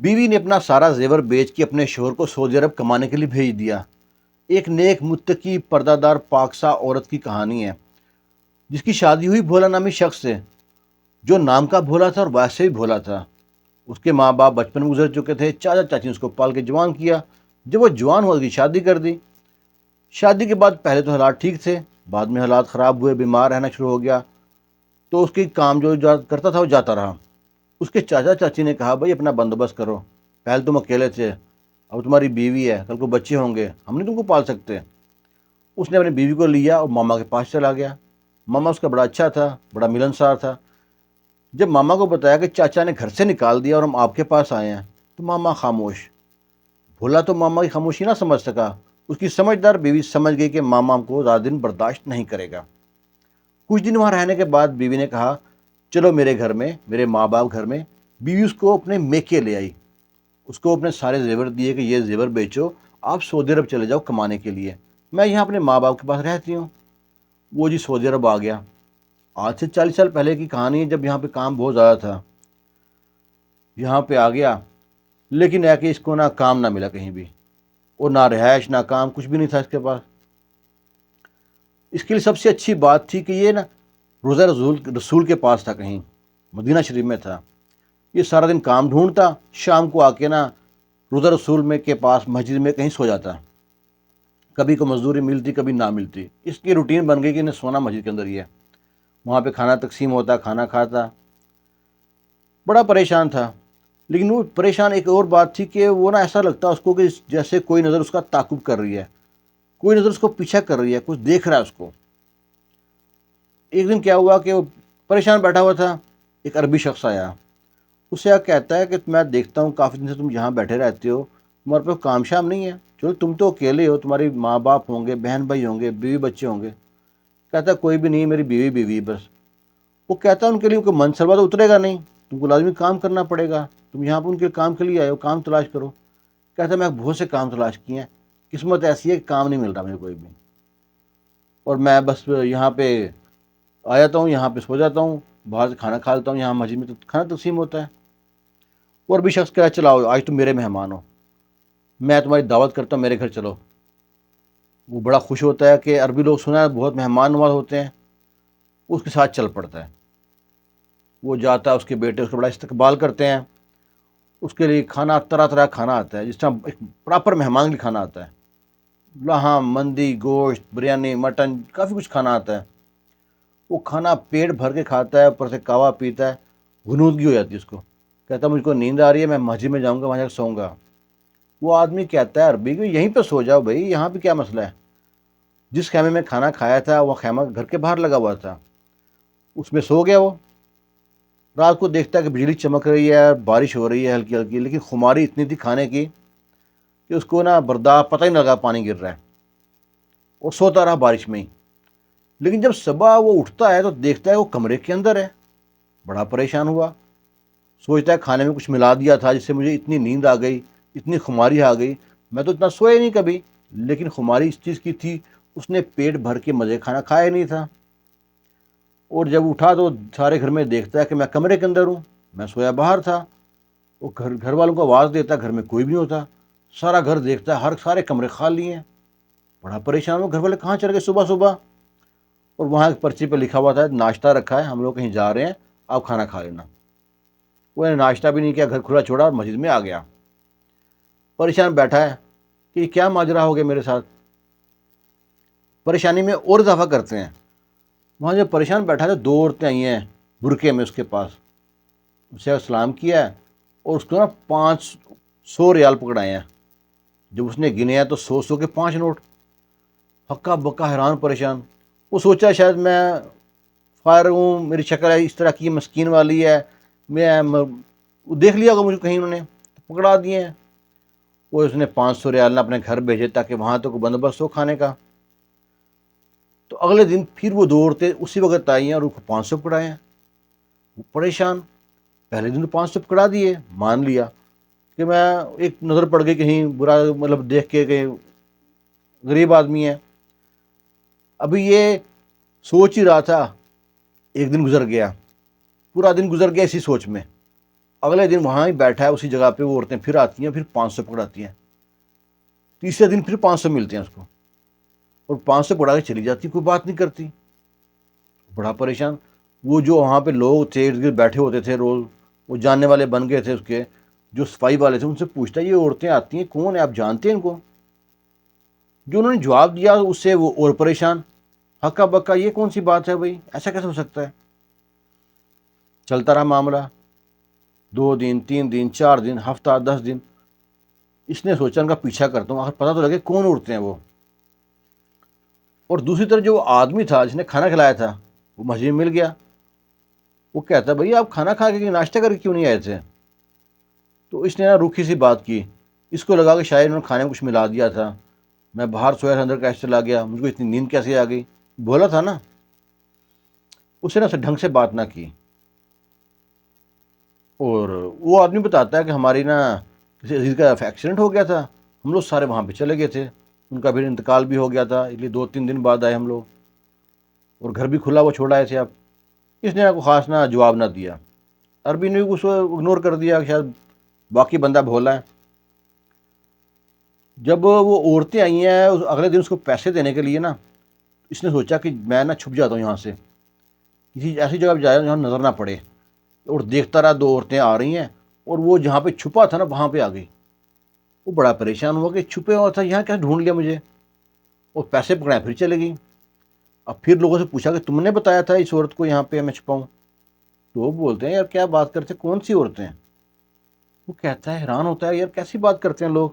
बीवी ने अपना सारा जेवर बेच के अपने शोहर को सऊदी अरब कमाने के लिए भेज दिया। एक नेक मुत्तकी पर्दादार पाकसा औरत की कहानी है, जिसकी शादी हुई भोला नामी शख्स से, जो नाम का भोला था और वैसे भी भोला था। उसके माँ बाप बचपन में गुजर चुके थे। चाचा चाची ने उसको पाल के जवान किया। जब वो जवान हुआ उसकी शादी कर दी। शादी के बाद पहले तो हालात ठीक थे, बाद में हालात ख़राब हुए, बीमार रहना शुरू हो गया। तो उसकी काम जो करता था वो जाता रहा। उसके चाचा चाची ने कहा, भाई अपना बंदोबस्त करो, पहले तुम अकेले थे, अब तुम्हारी बीवी है, कल को बच्चे होंगे, हम नहीं तुमको पाल सकते। उसने अपनी बीवी को लिया और मामा के पास चला गया। मामा उसका बड़ा अच्छा था, बड़ा मिलनसार था। जब मामा को बताया कि चाचा ने घर से निकाल दिया और हम आपके पास आए हैं, तो मामा खामोश। भोला तो मामा की खामोशी ना समझ सका। उसकी समझदार बीवी समझ गई कि मामा को ज़्यादा दिन बर्दाश्त नहीं करेगा। कुछ दिन वहाँ रहने के बाद बीवी ने कहा, चलो मेरे घर में, मेरे माँ बाप घर में। बीवी उसको अपने मेके ले आई। उसको अपने सारे जेवर दिए कि ये जेवर बेचो, आप सऊदी अरब चले जाओ कमाने के लिए, मैं यहाँ अपने माँ बाप के पास रहती हूँ। वो जी सऊदी अरब आ गया। आज से 40 साल पहले की कहानी है, जब यहाँ पे काम बहुत ज़्यादा था। यहाँ पे आ गया, लेकिन है कि इसको ना काम ना मिला कहीं भी, और ना रिहाइश ना काम, कुछ भी नहीं था इसके पास। इसके लिए सबसे अच्छी बात थी कि ये ना रोज़ा रसूल के पास था, कहीं मदीना शरीफ में था। ये सारा दिन काम ढूंढता, शाम को आके ना रोज़ा रसूल में के पास मस्जिद में कहीं सो जाता। कभी को मजदूरी मिलती, कभी ना मिलती। इसकी रूटीन बन गई कि इन्हें सोना मस्जिद के अंदर ही है। वहाँ पे खाना तकसीम होता, खाना खाता। बड़ा परेशान था। लेकिन वो परेशान एक और बात थी कि वो ना ऐसा लगता उसको कि जैसे कोई नज़र उसका ताकुब कर रही है, कोई नज़र उसको पीछा कर रही है, कुछ देख रहा है उसको। एक दिन क्या हुआ कि वो परेशान बैठा हुआ था। एक अरबी शख्स आया। उससे कहता है कि मैं देखता हूँ काफ़ी दिन से तुम यहाँ बैठे रहते हो, तुम्हारे पे काम शाम नहीं है। चलो तुम तो अकेले हो, तुम्हारी माँ बाप होंगे, बहन भाई होंगे, बीवी बच्चे होंगे। कहता है कोई भी नहीं, मेरी बीवी बीवी बस। वो कहता है उनके लिए कोई मनसलवा तो उतरेगा नहीं, तुमको लाजमी काम करना पड़ेगा, तुम यहाँ पर उनके काम के लिए आए हो, काम तलाश करो। कहता है मैं बहुत से काम तलाश किए हैं, किस्मत ऐसी है कि काम नहीं मिल रहा मुझे कोई भी, और मैं बस यहाँ पे आ जाता हूँ, यहाँ पे सो जाता हूँ, बाहर से खाना खा लेता हूँ, यहाँ मस्जिद में तो खाना तकसीम होता है। और भी शख्स कह चलाओ आज तुम मेरे मेहमान हो, मैं तुम्हारी दावत करता हूँ, मेरे घर चलो। वो बड़ा खुश होता है कि अरबी लोग सुना है बहुत मेहमान नवाज होते हैं। उसके साथ चल पड़ता है। वो जाता है, उसके बेटे उसका बड़ा इस्तकबाल करते हैं। उसके लिए खाना तरह तरह का खाना आता है, जिस तरह एक प्रॉपर मेहमान के लिए खाना आता है। लहाम, मंदी, गोश्त, बिरयानी, मटन, काफ़ी कुछ खाना आता है। वो खाना पेट भर के खाता है, ऊपर से कावा पीता है। गुनूदगी हो जाती है उसको। कहता है मुझको नींद आ रही है, मैं मस्जिद में जाऊँगा, वहाँ जाकर सोऊंगा। वो आदमी कहता है अरबी कि यहीं पर सो जाओ भाई, यहाँ पे क्या मसला है। जिस खैमे में खाना खाया था वो खैमा घर के बाहर लगा हुआ था, उसमें सो गया वो। रात को देखता है कि बिजली चमक रही है, बारिश हो रही है हल्की हल्की, लेकिन खुमारी इतनी थी खाने की कि उसको ना बर्दाश्त, पता ही नहीं लगा पानी गिर रहा है। वो सोता रहा बारिश में ही। लेकिन जब सुबह वो उठता है तो देखता है वो कमरे के अंदर है। बड़ा परेशान हुआ। सोचता है खाने में कुछ मिला दिया था जिससे मुझे इतनी नींद आ गई, इतनी खुमारी आ गई। मैं तो इतना सोया नहीं कभी, लेकिन खुमारी इस चीज़ की थी, उसने पेट भर के मज़े खाना खाया नहीं था। और जब उठा तो सारे घर में देखता है कि मैं कमरे के अंदर हूँ, मैं सोया बाहर था। वो घर वालों को आवाज़ देता है, घर में कोई भी नहीं होता। सारा घर देखता है, हर सारे कमरे खाली हैं। बड़ा परेशान हो, घर वाले कहाँ चले गए सुबह सुबह। और वहाँ एक पर्ची पर लिखा हुआ था नाश्ता रखा है, हम लोग कहीं जा रहे हैं, आप खाना खा लेना। वो ने नाश्ता भी नहीं किया, घर खुला छोड़ा और मस्जिद में आ गया। परेशान बैठा है कि क्या माजरा हो गया मेरे साथ। परेशानी में और इजाफा करते हैं। वहाँ जब परेशान बैठा है तो दो औरतें आई हैं बुरके में उसके पास। उससे सलाम किया है और उसको ना 500 रियाल पकड़ाए हैं। जब उसने गिने हैं तो 100 के 5 नोट। हक्का बक्का हैरान परेशान। वो सोचा शायद मैं फायर हूँ, मेरी शक्ल है इस तरह की मस्कीन वाली है, वो देख लिया होगा मुझे कहीं, उन्होंने तो पकड़ा दिए हैं। वो उसने 500 रियाल ना अपने घर भेजे ताकि वहाँ तो कोई बंदोबस्त हो खाने का। तो अगले दिन फिर वो दो औरतें उसी वक्त आई हैं और उनको 500 पकड़ाए हैं। वो परेशान। पहले दिन तो 500 पकड़ा दिए, मान लिया कि मैं एक नज़र पड़ गई कहीं, बुरा मतलब देख के कहीं गरीब आदमी है। अभी ये सोच ही रहा था, एक दिन गुजर गया, पूरा दिन गुजर गया इसी सोच में। اگلے دن وہاں ہی بیٹھا ہے اسی جگہ پہ، وہ عورتیں پھر آتی ہیں، پھر 500 پکڑاتی ہیں، تیسرے دن پھر 500 ملتے ہیں اس کو، اور 500 پکڑا کے چلی جاتی، کوئی بات نہیں کرتی، بڑا پریشان۔ وہ جو وہاں پہ لوگ تھے ارد گرد بیٹھے ہوتے تھے روز، وہ جاننے والے بن گئے تھے اس کے، جو صفائی والے تھے ان سے پوچھتا ہے یہ عورتیں آتی ہیں کون ہیں، آپ جانتے ہیں ان کو؟ جو انہوں نے جواب دیا اس سے وہ اور پریشان، ہکا بکا یہ کون سی بات ہے بھائی، ایسا کیسے ہو سکتا ہے؟ چلتا رہا معاملہ، 2 دن 3 دن 4 دن، ہفتہ 10 دن، اس نے سوچا ان کا پیچھا کرتا ہوں، آخر پتہ تو لگے کون عورتیں ہیں وہ۔ اور دوسری طرف جو آدمی تھا جس نے کھانا کھلایا تھا وہ مسجد میں مل گیا، وہ کہتا ہے بھائی آپ کھانا کھا کے ناشتہ کر کے کیوں نہیں آئے تھے؟ تو اس نے نا روکھی سی بات کی، اس کو لگا کہ شاید انہوں نے کھانے میں کچھ ملا دیا تھا، میں باہر سویا تھا اندر کیسے چلا گیا، مجھ کو اتنی نیند کیسے آ گئی، بولا تھا نا۔ اس نے نا ڈھنگ سے بات نہ کی، اور وہ آدمی بتاتا ہے کہ ہماری نا کسی عزیز کا ایکسیڈنٹ ہو گیا تھا، ہم لوگ سارے وہاں پہ چلے گئے تھے، ان کا پھر انتقال بھی ہو گیا تھا، اس لیے 2 3 دن بعد آئے ہم لوگ، اور گھر بھی کھلا وہ چھوڑ آئے تھے آپ۔ اس نے کو خاص نہ جواب نہ دیا، عربی نے بھی اس کو اگنور کر دیا کہ شاید باقی بندہ بھولا ہے۔ جب وہ عورتیں آئی ہیں اگلے دن اس کو پیسے دینے کے لیے نا، اس نے سوچا کہ میں نا چھپ جاتا ہوں یہاں سے، کسی ایسی جگہ پہ جایا جہاں نظر نہ پڑے، اور دیکھتا رہا 2 عورتیں آ رہی ہیں، اور وہ جہاں پہ چھپا تھا نا وہاں پہ آ گئی۔ وہ بڑا پریشان ہوا کہ چھپے ہوا تھا یہاں کیسے ڈھونڈ لیا مجھے، اور پیسے پکڑائے پھر چلے گئی۔ اب پھر لوگوں سے پوچھا کہ تم نے بتایا تھا اس عورت کو یہاں پہ میں چھپاؤں؟ تو وہ بولتے ہیں یار کیا بات کرتے، کون سی عورتیں ہیں؟ وہ کہتا ہے حیران ہوتا ہے یار کیسی بات کرتے ہیں لوگ۔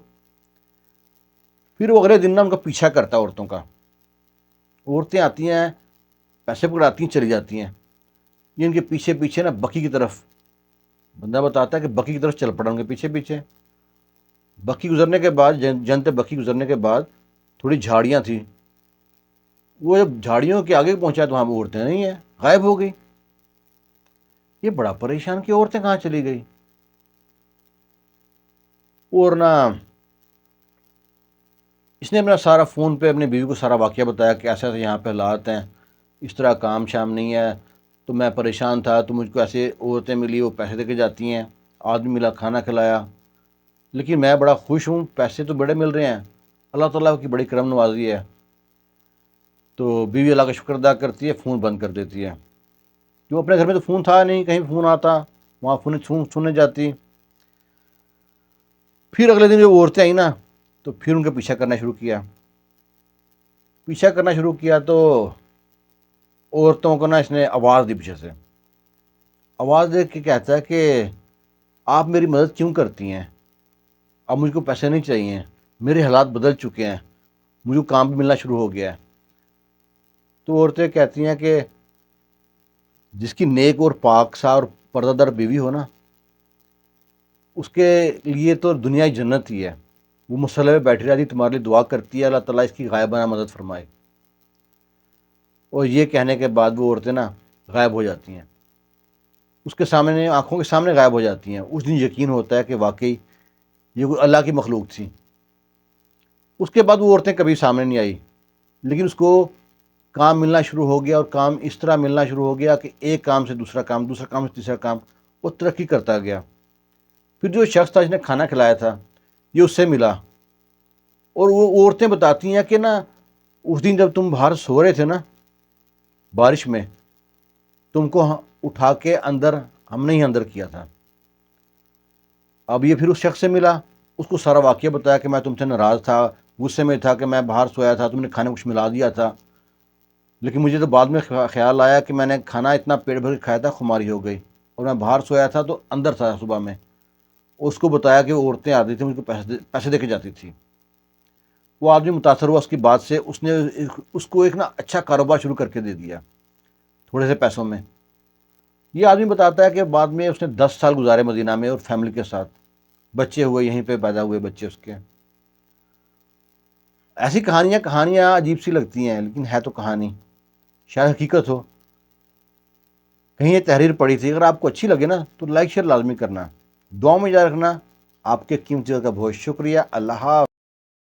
پھر وہ اگلے دن نا ان کا پیچھا کرتا ہے عورتوں کا، عورتیں آتی ہیں پیسے پکڑاتی ہیں چلی جاتی ہیں، یہ ان کے پیچھے پیچھے نا بکی کی طرف، بندہ بتاتا ہے کہ بکی کی طرف چل پڑا ان کے پیچھے پیچھے۔ بکی گزرنے کے بعد جنت بکی گزرنے کے بعد تھوڑی جھاڑیاں تھیں، وہ جب جھاڑیوں کے آگے پہنچا تو وہاں پہ عورتیں نہیں ہیں، غائب ہو گئی۔ یہ بڑا پریشان کہ عورتیں کہاں چلی گئی۔ اور نہ اس نے اپنا سارا فون پہ اپنی بیوی کو سارا واقعہ بتایا کہ ایسے ایسے یہاں پہ حالات ہیں، اس طرح کام شام نہیں ہے، تو میں پریشان تھا تو مجھ کو ایسے عورتیں ملی وہ پیسے دے کے جاتی ہیں، آدمی ملا کھانا کھلایا، لیکن میں بڑا خوش ہوں، پیسے تو بڑے مل رہے ہیں، اللہ تعالیٰ کی بڑی کرم نوازی ہے۔ تو بیوی اللہ کا شکر ادا کرتی ہے، فون بند کر دیتی ہے، جو اپنے گھر میں تو فون تھا نہیں، کہیں فون آتا وہاں فون سننے جاتی۔ پھر اگلے دن جو عورتیں آئیں نا تو پھر ان کا پیچھا کرنا شروع کیا، پیچھا کرنا شروع کیا تو عورتوں کو نا اس نے آواز دی پیچھے سے، آواز دے کے کہتا ہے کہ آپ میری مدد کیوں کرتی ہیں، اب مجھ کو پیسے نہیں چاہیے، میرے حالات بدل چکے ہیں، مجھے کام بھی ملنا شروع ہو گیا ہے۔ تو عورتیں کہتی ہیں کہ جس کی نیک اور پاک سا اور پردہ دار بیوی ہو نا، اس کے لیے تو دنیا ہی جنت ہی ہے، وہ مصلی پہ بیٹھی رہتی تمہارے لیے دعا کرتی ہے، اللہ تعالیٰ اس کی غائبانہ مدد فرمائے۔ اور یہ کہنے کے بعد وہ عورتیں نا غائب ہو جاتی ہیں، اس کے سامنے آنکھوں کے سامنے غائب ہو جاتی ہیں۔ اس دن یقین ہوتا ہے کہ واقعی یہ کوئی اللہ کی مخلوق تھی۔ اس کے بعد وہ عورتیں کبھی سامنے نہیں آئی، لیکن اس کو کام ملنا شروع ہو گیا، اور کام اس طرح ملنا شروع ہو گیا کہ ایک کام سے دوسرا کام، دوسرا کام سے تیسرا کام، وہ ترقی کرتا گیا۔ پھر جو شخص تھا جس نے کھانا کھلایا تھا یہ اس سے ملا، اور وہ عورتیں بتاتی ہیں کہ نا اس دن جب تم باہر سو رہے تھے نا بارش میں، تم کو اٹھا کے اندر ہم نے ہی اندر کیا تھا۔ اب یہ پھر اس شخص سے ملا، اس کو سارا واقعہ بتایا کہ میں تم سے ناراض تھا، غصے میں تھا کہ میں باہر سویا تھا، تم نے کھانے کچھ ملا دیا تھا، لیکن مجھے تو بعد میں خیال آیا کہ میں نے کھانا اتنا پیٹ بھر کے کھایا تھا خماری ہو گئی، اور میں باہر سویا تھا تو اندر تھا صبح میں۔ اس کو بتایا کہ وہ عورتیں آتی تھیں مجھ کو پیسے دے کے جاتی تھی۔ وہ آدمی متاثر ہوا اس کی بات سے، اس نے اس کو ایک نا اچھا کاروبار شروع کر کے دے دیا تھوڑے سے پیسوں میں۔ یہ آدمی بتاتا ہے کہ بعد میں اس نے 10 سال گزارے مدینہ میں اور فیملی کے ساتھ، بچے ہوئے یہیں پہ پیدا ہوئے بچے اس کے۔ ایسی کہانیاں عجیب سی لگتی ہیں لیکن ہے تو کہانی، شاید حقیقت ہو۔ کہیں یہ تحریر پڑھی تھی، اگر آپ کو اچھی لگے نا تو لائک شیئر لازمی کرنا، دعاؤں میں یاد رکھنا۔ آپ کے قیمتی وقت کا بہت شکریہ، اللہ حافظ۔